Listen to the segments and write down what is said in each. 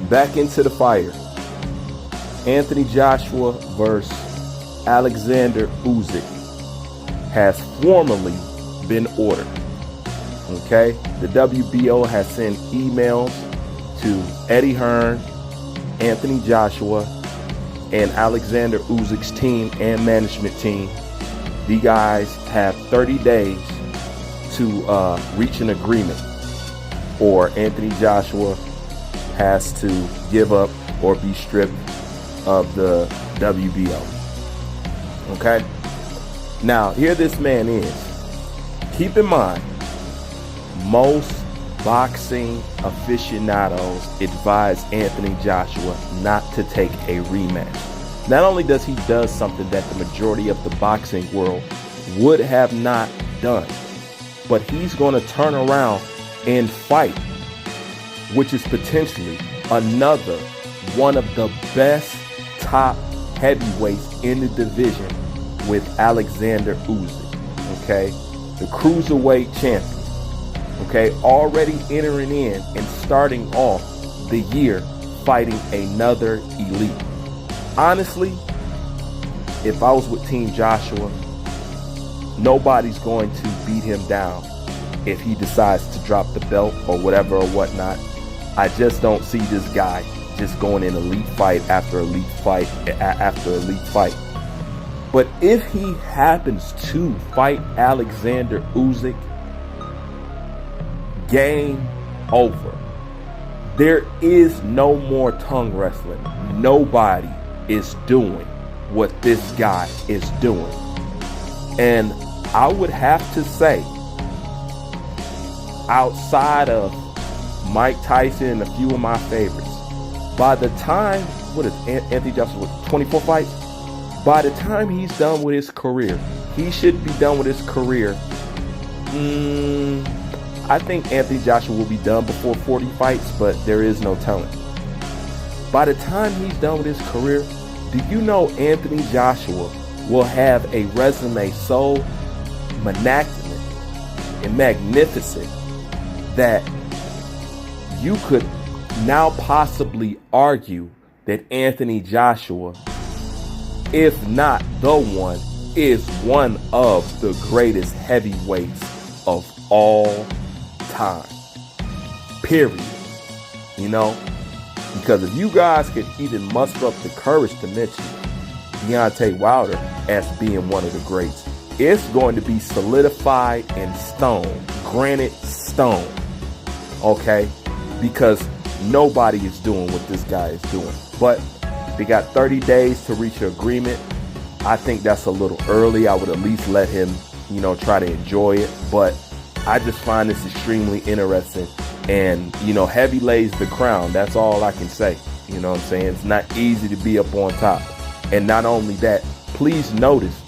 back into the fire. Anthony Joshua versus Alexander Usyk has formally been ordered. Okay, the WBO has sent emails to Eddie Hearn, Anthony Joshua, and Alexander Usyk's team and management team. These guys have 30 days to reach an agreement, or Anthony Joshua has to give up or be stripped of the WBO. Okay? Now, here this man is. Keep in mind, most boxing aficionados advise Anthony Joshua not to take a rematch. Not only does he do something that the majority of the boxing world would have not done, but he's going to turn around and fight, which is potentially another one of the best top heavyweights in the division with Alexander Usyk. Okay, the cruiserweight champion. Okay, already entering in and starting off the year fighting another elite. Honestly, if I was with Team Joshua, nobody's going to beat him down if he decides to drop the belt or whatever or whatnot. I just don't see this guy just going in elite fight after elite fight after elite fight. But if he happens to fight Alexander Usyk, game over. There is no more tongue wrestling. Nobody is doing what this guy is doing. And I would have to say, outside of Mike Tyson and a few of my favorites, by the time, Anthony Joshua, 24 fights? By the time he's done with his career, he should be done with his career. I think Anthony Joshua will be done before 40 fights, but there is no telling. By the time he's done with his career, do you know Anthony Joshua will have a resume so immaculate and magnificent that you could now possibly argue that Anthony Joshua, if not the one, is one of the greatest heavyweights of all time. Period. You know? Because if you guys could even muster up the courage to mention Deontay Wilder as being one of the greats, it's going to be solidified in stone. Granite stone. Okay? Because nobody is doing what this guy is doing. But they got 30 days to reach an agreement. I think that's a little early. I would at least let him, try to enjoy it. But I just find this extremely interesting. And, heavy lays the crown. That's all I can say. You know what I'm saying? It's not easy to be up on top. And not only that, please notice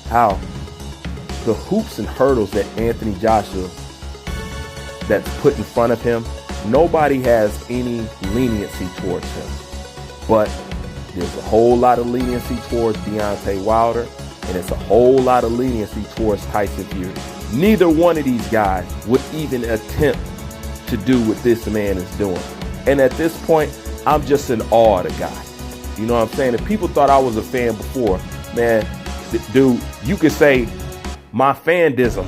how the hoops and hurdles that Anthony Joshua that's put in front of him, nobody has any leniency towards him. But there's a whole lot of leniency towards Deontay Wilder, and it's a whole lot of leniency towards Tyson Fury. Neither one of these guys would even attempt to do what this man is doing. And at this point, I'm just in awe of the guy. You know what I'm saying? If people thought I was a fan before, man, dude, you could say my fandism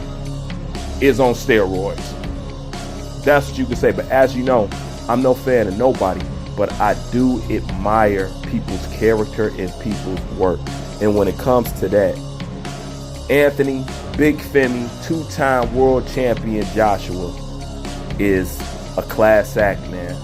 is on steroids. That's what you could say. But as you know, I'm no fan of nobody, but I do admire people's character and people's work. And when it comes to that, Anthony, Big Femi, two-time world champion Joshua is a class act, man.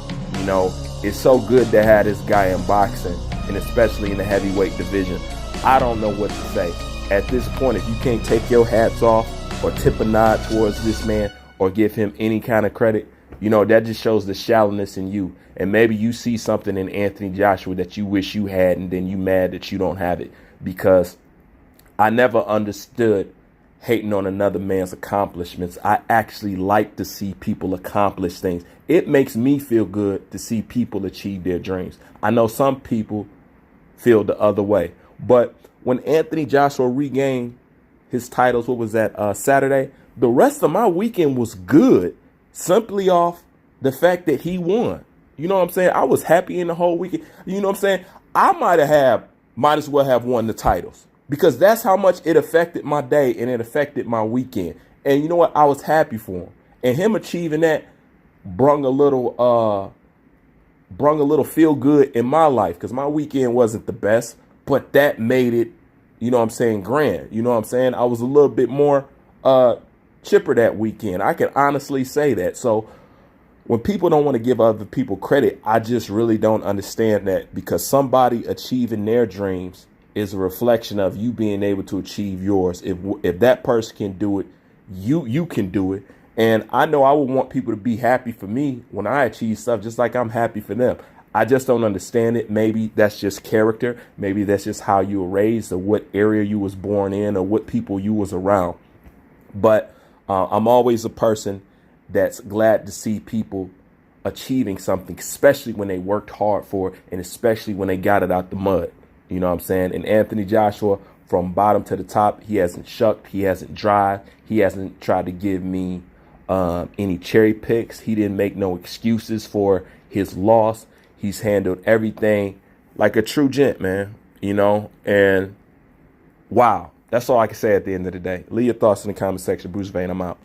It's so good to have this guy in boxing, and especially in the heavyweight division. I don't know what to say. At this point, if you can't take your hats off or tip a nod towards this man or give him any kind of credit, that just shows the shallowness in you. And maybe you see something in Anthony Joshua that you wish you had, and then you mad that you don't have it. Because I never understood hating on another man's accomplishments. I actually like to see people accomplish things. It makes me feel good to see people achieve their dreams. I know some people feel the other way. But when Anthony Joshua regained his titles, what was that, Saturday? The rest of my weekend was good, simply off the fact that he won. You know what I'm saying? I was happy in the whole weekend. You know what I'm saying? I might as well have won the titles because that's how much it affected my day and it affected my weekend. And you know what? I was happy for him. And him achieving that brung a little feel good in my life because my weekend wasn't the best, but that made it, you know what I'm saying, grand. You know what I'm saying? I was a little bit more chipper that weekend. I can honestly say that. So when people don't want to give other people credit, I just really don't understand that, because somebody achieving their dreams is a reflection of you being able to achieve yours. If that person can do it, you can do it. And I know I would want people to be happy for me when I achieve stuff, just like I'm happy for them. I just don't understand it. Maybe that's just character. Maybe that's just how you were raised, or what area you was born in, or what people you was around. But I'm always a person that's glad to see people achieving something, especially when they worked hard for it, and especially when they got it out the mud. You know what I'm saying? And Anthony Joshua, from bottom to the top, he hasn't shucked, he hasn't dried, he hasn't tried to give me any cherry picks. He didn't make no excuses for his loss. He's handled everything like a true gent, man. You know, and wow, that's all I can say at the end of the day. Leave your thoughts in the comment section. Bruce Vane, I'm out.